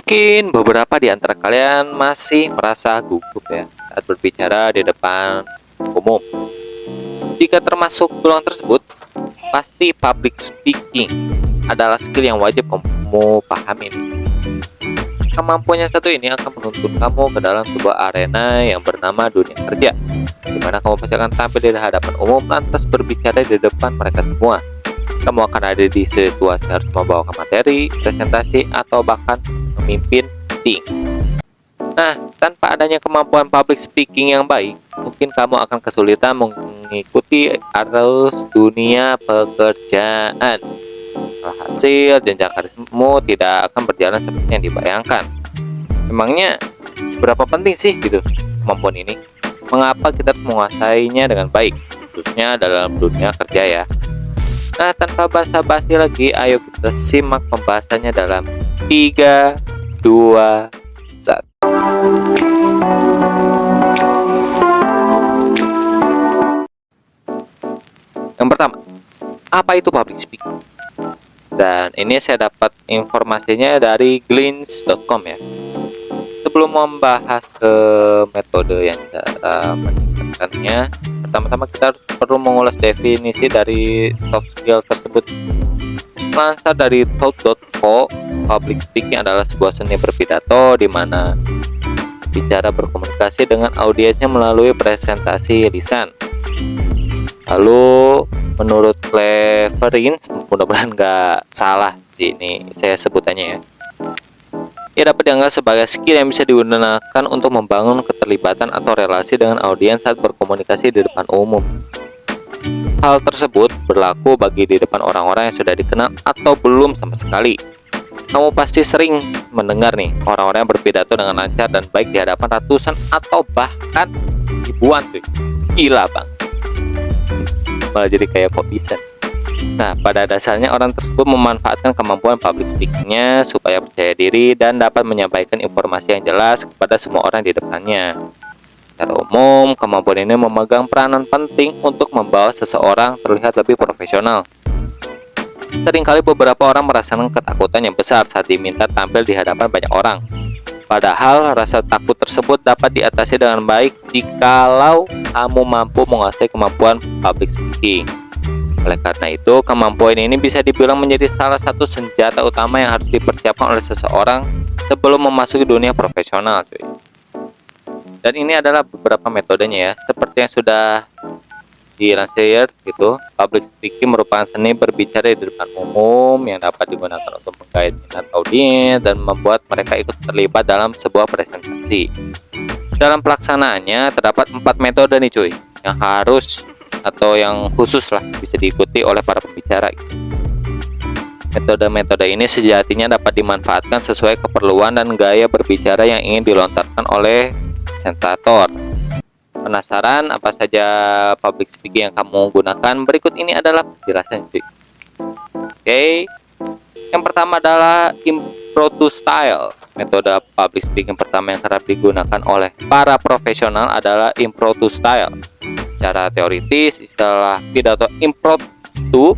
Mungkin beberapa di antara kalian masih merasa gugup ya saat berbicara di depan umum. Jika termasuk golongan tersebut, pasti public speaking adalah skill yang wajib kamu pahami nih. Kemampuan yang satu ini akan menuntun kamu ke dalam sebuah arena yang bernama dunia kerja, di mana kamu pasti akan tampil di hadapan umum lantas berbicara di depan mereka semua. Kamu akan ada di situasi harus membawakan materi, presentasi, atau bahkan memimpin meeting. Nah, tanpa adanya kemampuan public speaking yang baik, mungkin kamu akan kesulitan mengikuti arus dunia pekerjaan. Alhasil, jenjang karirmu tidak akan berjalan seperti yang dibayangkan. Memangnya seberapa penting sih gitu kemampuan ini? Mengapa kita harus menguasainya dengan baik, khususnya dalam dunia kerja ya? Nah, tanpa basa-basi lagi, ayo kita simak pembahasannya dalam 3, 2, 1. Yang pertama, apa itu public speaking? Dan ini saya dapat informasinya dari glints.com ya. Sebelum membahas ke metode yang cara meningkatkannya, pertama-tama kita perlu mengulas definisi dari soft skill tersebut. Lansir dari Thought.co, public speaking adalah sebuah seni berpidato di mana bicara berkomunikasi dengan audiensnya melalui presentasi lisan. Lalu menurut Cleverins, mudah-mudahan nggak salah di ini saya sebutannya ya. Ia dapat dianggap sebagai skill yang bisa digunakan untuk membangun keterlibatan atau relasi dengan audiens saat berkomunikasi di depan umum. Hal tersebut berlaku bagi di depan orang-orang yang sudah dikenal atau belum sama sekali. Kamu pasti sering mendengar nih orang-orang yang berpidato dengan lancar dan baik di hadapan ratusan atau bahkan ribuan tuh. Gila bang. Malah jadi kayak kok bisa. Nah, pada dasarnya orang tersebut memanfaatkan kemampuan public speaking-nya supaya percaya diri dan dapat menyampaikan informasi yang jelas kepada semua orang di depannya. Secara umum, kemampuan ini memegang peranan penting untuk membawa seseorang terlihat lebih profesional. Seringkali beberapa orang merasakan ketakutan yang besar saat diminta tampil di hadapan banyak orang. Padahal rasa takut tersebut dapat diatasi dengan baik jikalau kamu mampu menguasai kemampuan public speaking. Oleh karena itu, kemampuan ini bisa dibilang menjadi salah satu senjata utama yang harus dipersiapkan oleh seseorang sebelum memasuki dunia profesional, cuy. Dan ini adalah beberapa metodenya ya, seperti yang sudah dilansir gitu. Public speaking merupakan seni berbicara di depan umum yang dapat digunakan untuk menggait minat audiens dan membuat mereka ikut terlibat dalam sebuah presentasi. Dalam pelaksanaannya terdapat 4 metode nih cuy, yang harus atau yang khusus lah bisa diikuti oleh para pembicara gitu. Metode-metode ini sejatinya dapat dimanfaatkan sesuai keperluan dan gaya berbicara yang ingin dilontarkan oleh presentator. Penasaran apa saja public speaking yang kamu gunakan? Berikut ini adalah penjelasan. Oke. Yang pertama adalah impromptu style. Metode public speaking pertama yang kerap digunakan oleh para profesional adalah impromptu style. Secara teoritis, istilah pidato impromptu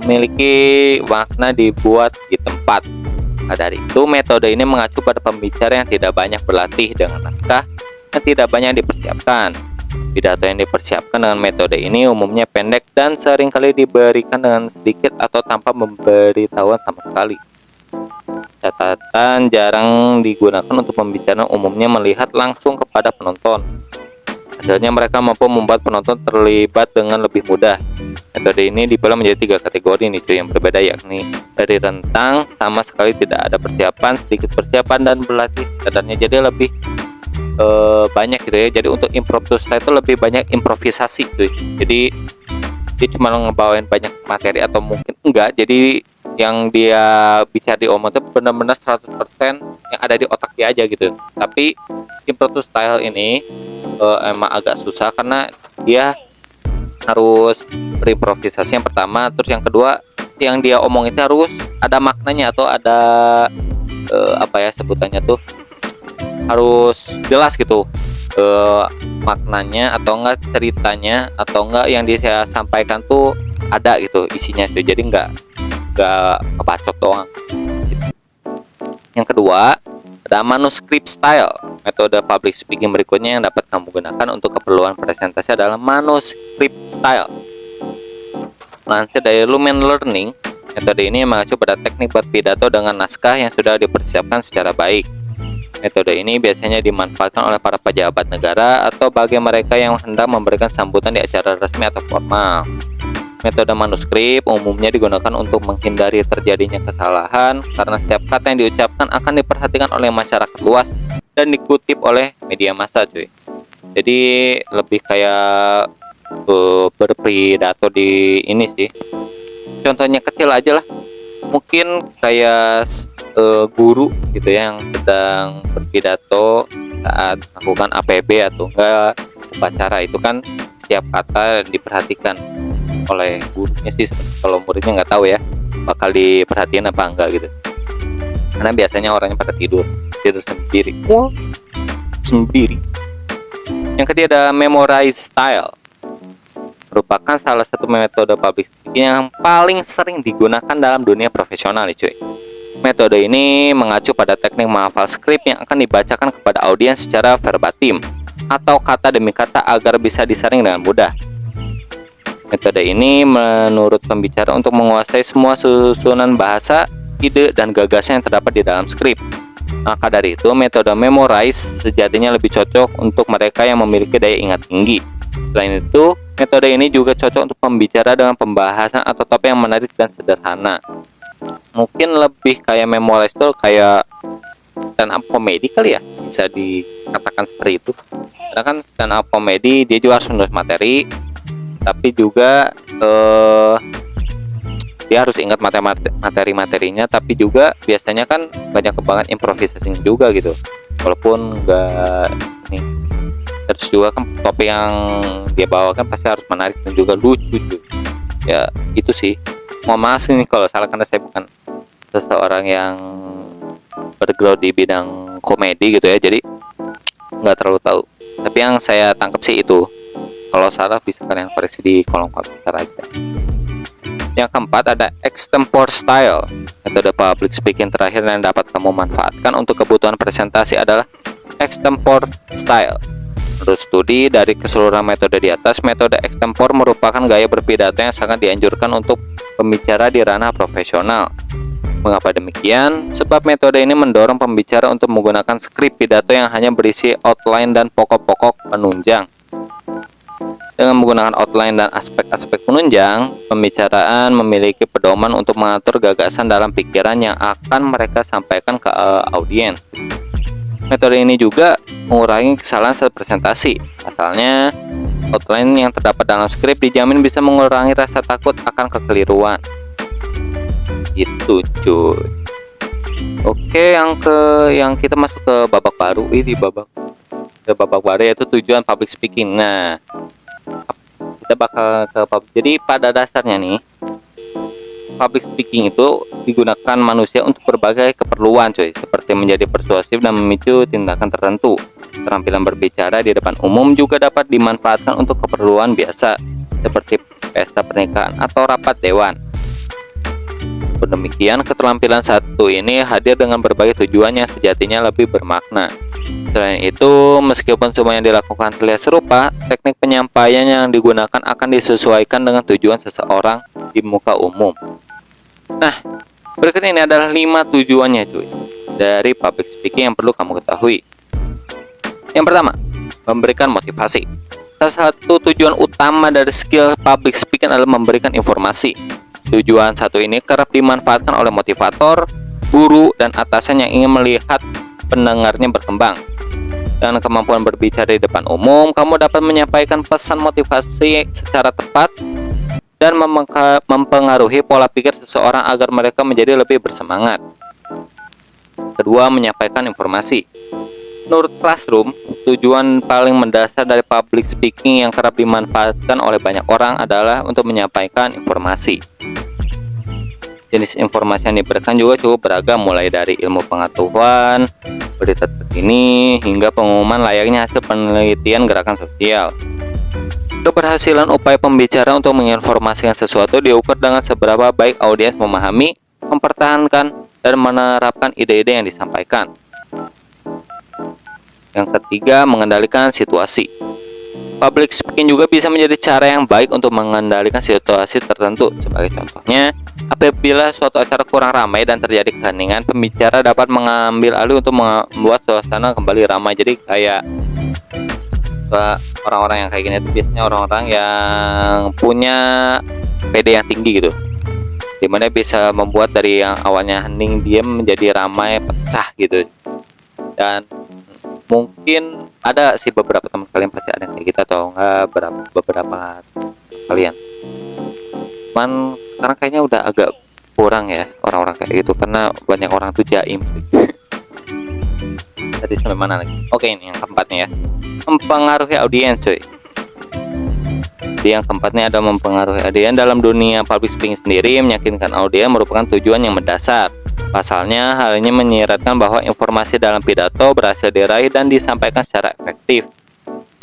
memiliki makna dibuat di tempat. Nah, dari itu metode ini mengacu pada pembicara yang tidak banyak berlatih dengan naskah yang tidak banyak dipersiapkan. Pidato yang dipersiapkan dengan metode ini umumnya pendek dan seringkali diberikan dengan sedikit atau tanpa pemberitahuan sama sekali. Catatan jarang digunakan untuk pembicaraan umumnya melihat langsung kepada penonton. Hasilnya mereka mampu membuat penonton terlibat dengan lebih mudah. Metode ini dibelah menjadi 3 kategori nih cuy yang berbeda, yakni dari rentang, sama sekali tidak ada persiapan, sedikit persiapan, dan berlatih kadarnya jadi lebih banyak gitu ya. Jadi untuk impromptu style itu lebih banyak improvisasi cuy. Jadi dia cuma ngebawain banyak materi atau mungkin enggak. Jadi yang dia bicara di omong itu benar-benar 100% yang ada di otak dia aja gitu. Tapi impromptu style ini emang agak susah karena dia harus berimprovisasi yang pertama, terus yang kedua yang dia omong itu harus ada maknanya atau ada apa ya sebutannya tuh, harus jelas gitu maknanya atau enggak ceritanya atau enggak yang dia sampaikan tuh ada gitu isinya tuh, jadi enggak ngebacot doang. Yang kedua, ada manuscript style. Metode public speaking berikutnya yang dapat kamu gunakan untuk keperluan presentasi adalah manuscript style. Lansir dari Lumen Learning, metode ini mengacu pada teknik berpidato dengan naskah yang sudah dipersiapkan secara baik. Metode ini biasanya dimanfaatkan oleh para pejabat negara atau bagi mereka yang hendak memberikan sambutan di acara resmi atau formal. Metode manuskrip umumnya digunakan untuk menghindari terjadinya kesalahan karena setiap kata yang diucapkan akan diperhatikan oleh masyarakat luas dan dikutip oleh media massa, cuy. Jadi lebih kayak berpidato di ini sih. Contohnya kecil aja lah. Mungkin kayak guru gitu ya, yang sedang berpidato saat melakukan APB atau enggak upacara, itu kan setiap kata diperhatikan oleh gurunya sih. Kalau muridnya nggak tahu ya bakal diperhatiin apa enggak gitu, karena biasanya orangnya pada tidur sendiri. Yang ketiga ada memorize style, merupakan salah satu metode public speaking yang paling sering digunakan dalam dunia profesional nih, cuy. Metode ini mengacu pada teknik menghafal skrip yang akan dibacakan kepada audiens secara verbatim atau kata demi kata agar bisa disaring dengan mudah. Metode ini menurut pembicara untuk menguasai semua susunan bahasa, ide, dan gagasan yang terdapat di dalam skrip. Maka dari itu, metode memorize sejatinya lebih cocok untuk mereka yang memiliki daya ingat tinggi. Selain itu, metode ini juga cocok untuk pembicara dengan pembahasan atau topik yang menarik dan sederhana. Mungkin lebih kayak memorize itu kayak stand up comedy kali ya, bisa dikatakan seperti itu. Karena kan stand up comedy dia juga harus menulis materi, tapi juga dia harus ingat materi-materinya, tapi juga biasanya kan banyak banget improvisasinya juga gitu, walaupun enggak nih. Terus juga kan topik yang dia bawakan pasti harus menarik dan juga lucu tuh. Ya itu sih. Mohon maaf nih kalau salah karena saya bukan seseorang yang bergelut di bidang komedi gitu ya, jadi nggak terlalu tahu. Tapi yang saya tangkap sih itu. Kalau salah bisa kalian koreksi di kolom komentar aja. Yang keempat ada extempore style. Metode public speaking terakhir yang dapat kamu manfaatkan untuk kebutuhan presentasi adalah extempore style. Menurut studi dari keseluruhan metode di atas, metode extempore merupakan gaya berpidato yang sangat dianjurkan untuk pembicara di ranah profesional. Mengapa demikian? Sebab metode ini mendorong pembicara untuk menggunakan skrip pidato yang hanya berisi outline dan pokok-pokok penunjang. Dengan menggunakan outline dan aspek-aspek penunjang, pembicaraan memiliki pedoman untuk mengatur gagasan dalam pikiran yang akan mereka sampaikan ke audiens. Metode ini juga mengurangi kesalahan saat presentasi. Asalnya, outline yang terdapat dalam skrip dijamin bisa mengurangi rasa takut akan kekeliruan. Gitu, cuy. Oke, yang kita masuk ke babak baru. Babak baru yaitu tujuan public speaking. Nah, kita bakal ke jadi pada dasarnya nih, public speaking itu digunakan manusia untuk berbagai keperluan, cuy, seperti menjadi persuasif dan memicu tindakan tertentu. Keterampilan berbicara di depan umum juga dapat dimanfaatkan untuk keperluan biasa seperti pesta pernikahan atau rapat dewan. Demikian, keterampilan satu ini hadir dengan berbagai tujuan yang sejatinya lebih bermakna. Selain itu, meskipun semua yang dilakukan terlihat serupa, teknik penyampaian yang digunakan akan disesuaikan dengan tujuan seseorang di muka umum. Nah, berikut ini adalah 5 tujuannya, cuy, dari public speaking yang perlu kamu ketahui. Yang pertama, memberikan motivasi. Salah satu tujuan utama dari skill public speaking adalah memberikan informasi. Tujuan satu ini kerap dimanfaatkan oleh motivator, guru, dan atasan yang ingin melihat pendengarnya berkembang. Dengan kemampuan berbicara di depan umum, kamu dapat menyampaikan pesan motivasi secara tepat dan mempengaruhi pola pikir seseorang agar mereka menjadi lebih bersemangat. Kedua, menyampaikan informasi. Menurut Classroom, tujuan paling mendasar dari public speaking yang kerap dimanfaatkan oleh banyak orang adalah untuk menyampaikan informasi. Jenis informasi yang diberikan juga cukup beragam, mulai dari ilmu pengetahuan, berita terkini, hingga pengumuman layaknya hasil penelitian gerakan sosial. Keberhasilan upaya pembicara untuk menginformasikan sesuatu diukur dengan seberapa baik audiens memahami, mempertahankan, dan menerapkan ide-ide yang disampaikan. Yang ketiga, mengendalikan situasi. Public speaking juga bisa menjadi cara yang baik untuk mengendalikan situasi tertentu. Sebagai contohnya, apabila suatu acara kurang ramai dan terjadi keheningan, pembicara dapat mengambil alih untuk membuat suasana kembali ramai. Jadi kayak orang-orang yang kayak gini itu biasanya orang-orang yang punya PD yang tinggi gitu, dimana bisa membuat dari yang awalnya hening diam menjadi ramai, pecah gitu. Dan mungkin ada sih beberapa teman kalian pasti ada yang kayak gitu, atau enggak beberapa kalian. Cuman sekarang kayaknya udah agak kurang ya orang-orang kayak gitu, karena banyak orang tuh jaim. Tadi sampai mana lagi? Oke, ini yang keempatnya ya, mempengaruhi audiens cuy. Jadi yang keempatnya ada mempengaruhi audiens. Dalam dunia public speaking sendiri, meyakinkan audiens merupakan tujuan yang mendasar. Pasalnya, hal ini menyiratkan bahwa informasi dalam pidato berhasil diraih dan disampaikan secara efektif.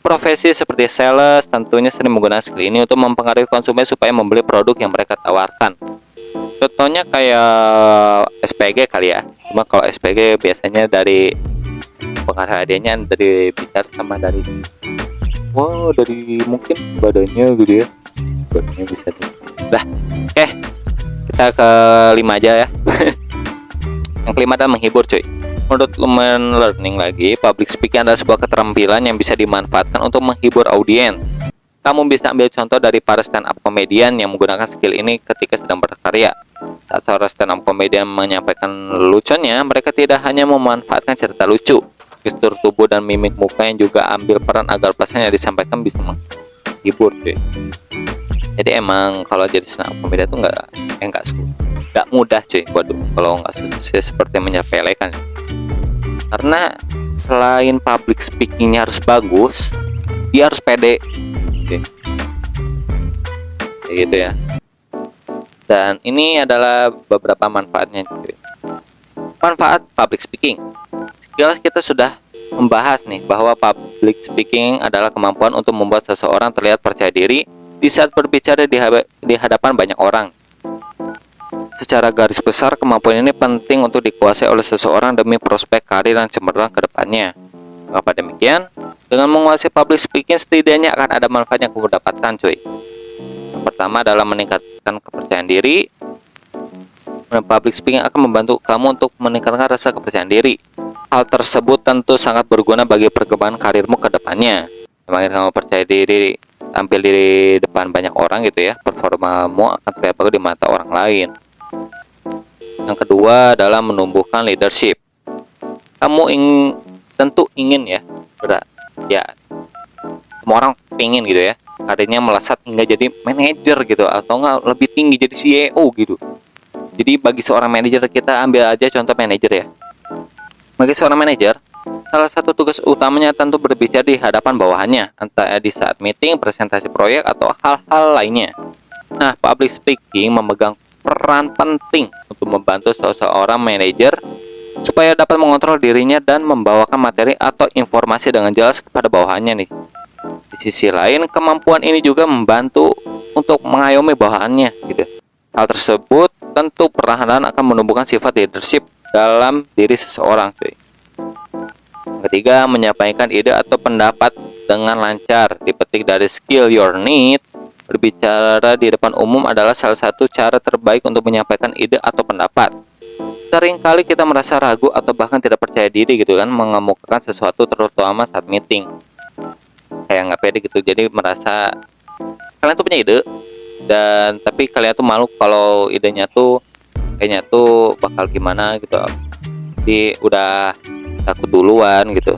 Profesi seperti sales tentunya sering menggunakan skill ini untuk mempengaruhi konsumen supaya membeli produk yang mereka tawarkan. Contohnya kayak SPG kali ya. Cuma kalau SPG biasanya dari pengaruh adanya dari bicara sama dari mungkin badannya gitu ya. Badannya bisa lah. Oke, kita ke 5 aja ya. Yang kelima adalah menghibur cuy. Menurut Lumen Learning lagi, public speaking adalah sebuah keterampilan yang bisa dimanfaatkan untuk menghibur audiens. Kamu bisa ambil contoh dari para stand up komedian yang menggunakan skill ini ketika sedang berkarya. Saat seorang stand up komedian menyampaikan lucunya, mereka tidak hanya memanfaatkan cerita lucu, gestur tubuh dan mimik muka yang juga ambil peran agar pesan yang disampaikan bisa menghibur cuy. Jadi emang kalau jadi stand up komedian tuh nggak mudah cuy. Waduh, kalau nggak sukses seperti menyepelekan. Karena selain public speakingnya harus bagus, dia harus pede. Oke. Kayak gitu ya. Dan ini adalah beberapa manfaatnya cuy. Manfaat public speaking. Sekilas kita sudah membahas nih bahwa public speaking adalah kemampuan untuk membuat seseorang terlihat percaya diri di saat berbicara di hadapan banyak orang. Secara garis besar, kemampuan ini penting untuk dikuasai oleh seseorang demi prospek karir yang cemerlang ke depannya. Apa demikian? Dengan menguasai public speaking, setidaknya akan ada manfaat yang kamu dapatkan cuy. Yang pertama adalah meningkatkan kepercayaan diri. Public speaking akan membantu kamu untuk meningkatkan rasa kepercayaan diri. Hal tersebut tentu sangat berguna bagi perkembangan karirmu ke depannya. Semakin kamu percaya diri tampil di depan banyak orang gitu ya, performamu akan terlihat bagus di mata orang lain. Yang kedua adalah menumbuhkan leadership. Kamu tentu ingin ya, semua orang pengen gitu ya, karirnya melesat hingga jadi manajer gitu, atau enggak lebih tinggi jadi CEO gitu. Jadi bagi seorang manajer, kita ambil aja contoh manajer ya. Bagi seorang manajer, salah satu tugas utamanya tentu berbicara di hadapan bawahannya, entah di saat meeting, presentasi proyek, atau hal-hal lainnya. Nah, public speaking memegang peran penting untuk membantu seseorang manajer supaya dapat mengontrol dirinya dan membawakan materi atau informasi dengan jelas kepada bawahannya nih. Di sisi lain, kemampuan ini juga membantu untuk mengayomi bawahannya gitu. Hal tersebut tentu perlahan akan menumbuhkan sifat leadership dalam diri seseorang cuy. Yang ketiga, menyampaikan ide atau pendapat dengan lancar. Dipetik dari skill your need. Berbicara di depan umum adalah salah satu cara terbaik untuk menyampaikan ide atau pendapat. Seringkali kita merasa ragu atau bahkan tidak percaya diri gitu kan, mengemukakan sesuatu terutama saat meeting. Kayak nggak pede gitu, jadi merasa kalian tuh punya ide, dan tapi kalian tuh malu kalau idenya tuh kayaknya tuh bakal gimana gitu. Jadi udah takut duluan gitu.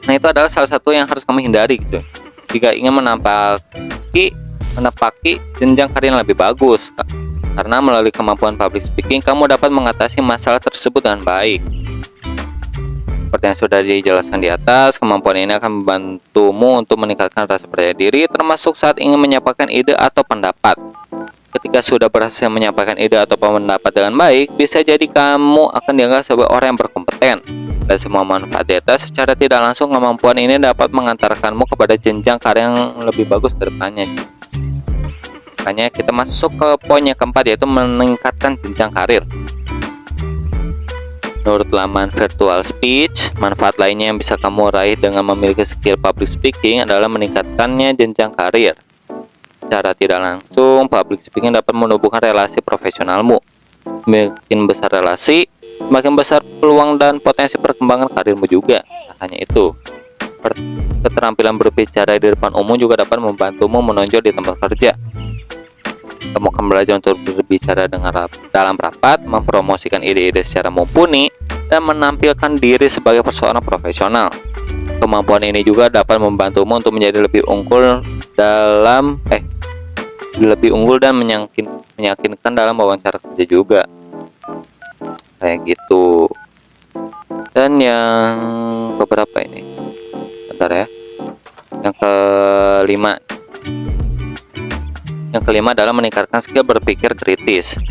Nah, itu adalah salah satu yang harus kamu hindari gitu. Jika ingin menapaki jenjang karir yang lebih bagus, karena melalui kemampuan public speaking kamu dapat mengatasi masalah tersebut dengan baik. Seperti yang sudah dijelaskan di atas, kemampuan ini akan membantumu untuk meningkatkan rasa percaya diri, termasuk saat ingin menyampaikan ide atau pendapat. Ketika sudah berhasil menyampaikan ide atau pendapat dengan baik, bisa jadi kamu akan dianggap sebagai orang yang berkompeten. Dan semua manfaat di atas, secara tidak langsung kemampuan ini dapat mengantarkanmu kepada jenjang karir yang lebih bagus ke depannya. Makanya kita masuk ke poin yang keempat, yaitu meningkatkan jenjang karir. Menurut laman Virtual Speech, manfaat lainnya yang bisa kamu raih dengan memiliki skill public speaking adalah meningkatkannya jenjang karir. Secara tidak langsung, public speaking dapat menumbuhkan relasi profesionalmu. Semakin besar relasi, semakin besar peluang dan potensi perkembangan karirmu juga. Tak hanya itu, keterampilan berbicara di depan umum juga dapat membantumu menonjol di tempat kerja. Kamu akan belajar untuk berbicara dalam rapat, mempromosikan ide-ide secara mumpuni, dan menampilkan diri sebagai seorang profesional. Kemampuan ini juga dapat membantumu untuk menjadi lebih unggul dan meyakinkan dalam wawancara kerja juga. Kayak gitu. Dan yang keberapa ini? Bentar ya. Yang kelima adalah meningkatkan skill berpikir kritis.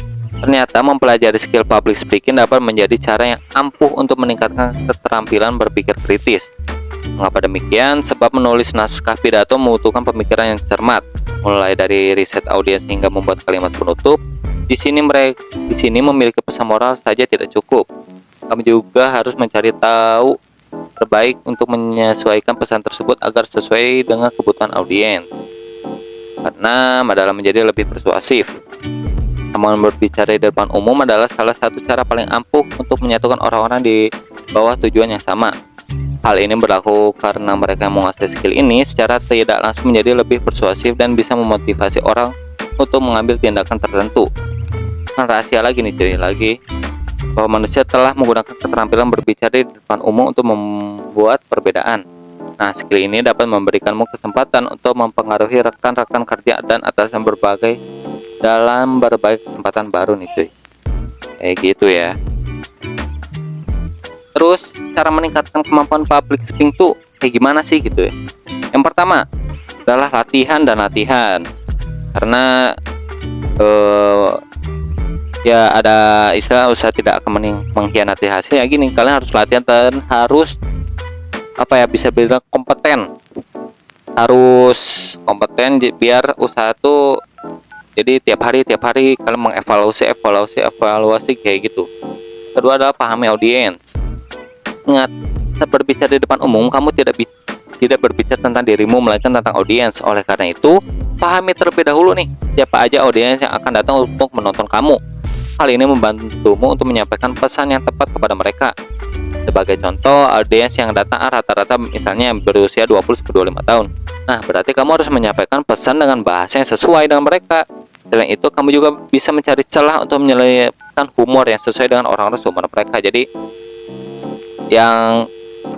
Ternyata mempelajari skill public speaking dapat menjadi cara yang ampuh untuk meningkatkan keterampilan berpikir kritis. Mengapa demikian? Sebab menulis naskah pidato membutuhkan pemikiran yang cermat, mulai dari riset audiens hingga membuat kalimat penutup. Di sini memiliki pesan moral saja tidak cukup. Kamu juga harus mencari tahu terbaik untuk menyesuaikan pesan tersebut agar sesuai dengan kebutuhan audiens. Keenam adalah menjadi lebih persuasif. Kemampuan berbicara di depan umum adalah salah satu cara paling ampuh untuk menyatukan orang-orang di bawah tujuan yang sama. Hal ini berlaku karena mereka yang menguasai skill ini secara tidak langsung menjadi lebih persuasif dan bisa memotivasi orang untuk mengambil tindakan tertentu. Kan rahasia lagi nih cuy, lagi bahwa manusia telah menggunakan keterampilan berbicara di depan umum untuk membuat perbedaan. Nah, skill ini dapat memberikanmu kesempatan untuk mempengaruhi rekan-rekan kerja dan atasan dalam berbagai kesempatan baru nih cuy. Kayak gitu ya. Terus cara meningkatkan kemampuan public speaking tuh kayak gimana sih gitu ya? Yang pertama adalah latihan dan latihan. Karena ya ada istilah usaha tidak akan mengkhianati hasil ya gini, kalian harus latihan dan harus bisa bilang harus kompeten biar usaha tuh jadi tiap hari kalian mengevaluasi kayak gitu. Kedua adalah pahami audiens. Ingat, saat berbicara di depan umum kamu tidak berbicara tentang dirimu melainkan tentang audiens. Oleh karena itu, pahami terlebih dahulu nih siapa aja audiens yang akan datang untuk menonton kamu. Hal ini membantumu untuk menyampaikan pesan yang tepat kepada mereka. Sebagai contoh, audiens yang datang rata-rata misalnya berusia 20-25 tahun. Nah, berarti kamu harus menyampaikan pesan dengan bahasa yang sesuai dengan mereka. Selain itu, kamu juga bisa mencari celah untuk menyelipkan humor yang sesuai dengan orang-orang seumuran mereka. Jadi, yang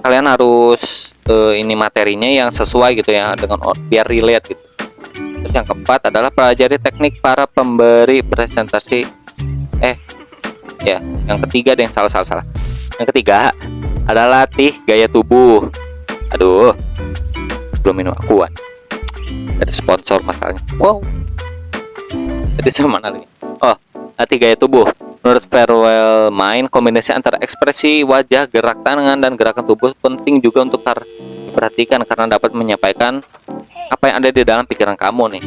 kalian harus ini materinya yang sesuai gitu ya, dengan biar relate gitu. Terus yang keempat adalah pelajari teknik para pemberi presentasi. Yang ketiga deh, salah. Yang ketiga adalah latih gaya tubuh. Aduh, belum minum akuan. Ada sponsor masalahnya. Wow. Jadi sama mana lagi? Oh, latih gaya tubuh. Menurut Farewell Mind, kombinasi antara ekspresi wajah, gerak tangan, dan gerakan tubuh penting juga untuk diperhatikan karena dapat menyampaikan apa yang ada di dalam pikiran kamu nih.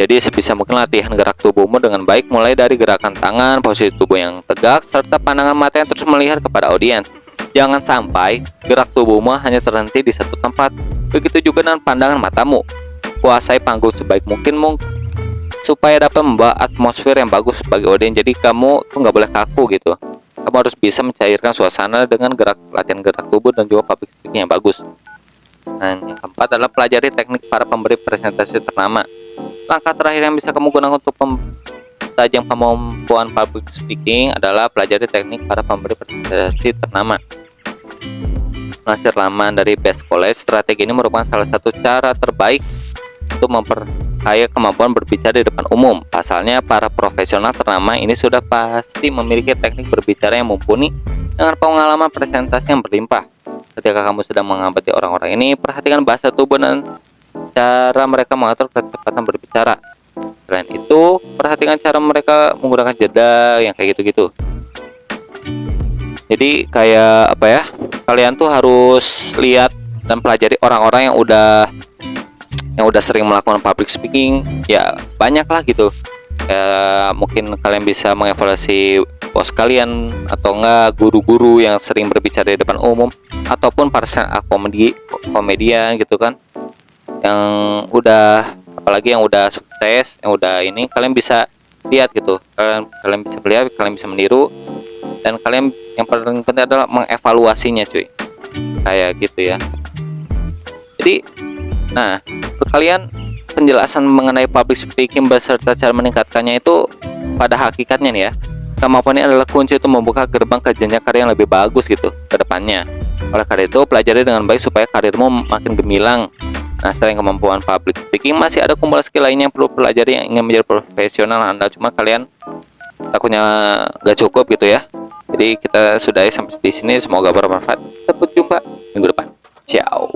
Jadi sebisa mungkin latihan gerak tubuhmu dengan baik, mulai dari gerakan tangan, posisi tubuh yang tegak, serta pandangan mata yang terus melihat kepada audiens. Jangan sampai gerak tubuhmu hanya terhenti di satu tempat. Begitu juga dengan pandangan matamu. Kuasai panggung sebaik mungkin supaya dapat membawa atmosfer yang bagus bagi audiens. Jadi kamu tuh nggak boleh kaku gitu. Kamu harus bisa mencairkan suasana dengan latihan gerak tubuh dan juga public speaking yang bagus. Nah, yang keempat adalah pelajari teknik para pemberi presentasi ternama. Langkah terakhir yang bisa kamu gunakan untuk mentajam kemampuan public speaking adalah pelajari teknik para pemberi presentasi ternama. Melansir laman dari Best College, strategi ini merupakan salah satu cara terbaik untuk memperkaya kemampuan berbicara di depan umum. Pasalnya, para profesional ternama ini sudah pasti memiliki teknik berbicara yang mumpuni dengan pengalaman presentasi yang berlimpah. Ketika kamu sedang mengamati orang-orang ini, perhatikan bahasa tubuh dan cara mereka mengatur kecepatan berbicara. Selain itu, perhatikan cara mereka menggunakan jeda yang kayak gitu-gitu. Jadi kayak kalian tuh harus lihat dan pelajari orang-orang yang udah sering melakukan public speaking. Ya banyak lah gitu. Mungkin kalian bisa mengevaluasi bos kalian, atau enggak guru-guru yang sering berbicara di depan umum, ataupun para stand up komedian gitu kan, yang udah, apalagi yang udah sukses, yang udah ini, kalian bisa lihat gitu, kalian bisa lihat, kalian bisa meniru, dan kalian yang paling penting adalah mengevaluasinya cuy, kayak gitu ya. Jadi nah, untuk kalian, penjelasan mengenai public speaking beserta cara meningkatkannya itu pada hakikatnya nih ya, kemampuan ini adalah kunci untuk membuka gerbang ke jenjang karir yang lebih bagus gitu ke depannya. Oleh karena itu, pelajari dengan baik supaya karirmu makin gemilang. Nah, selain kemampuan public speaking, masih ada kumpulan skill lainnya yang perlu pelajari yang ingin menjadi profesional Anda. Cuma kalian takutnya gak cukup gitu ya. Jadi kita sudahi sampai di sini. Semoga bermanfaat. Sampai jumpa minggu depan. Ciao.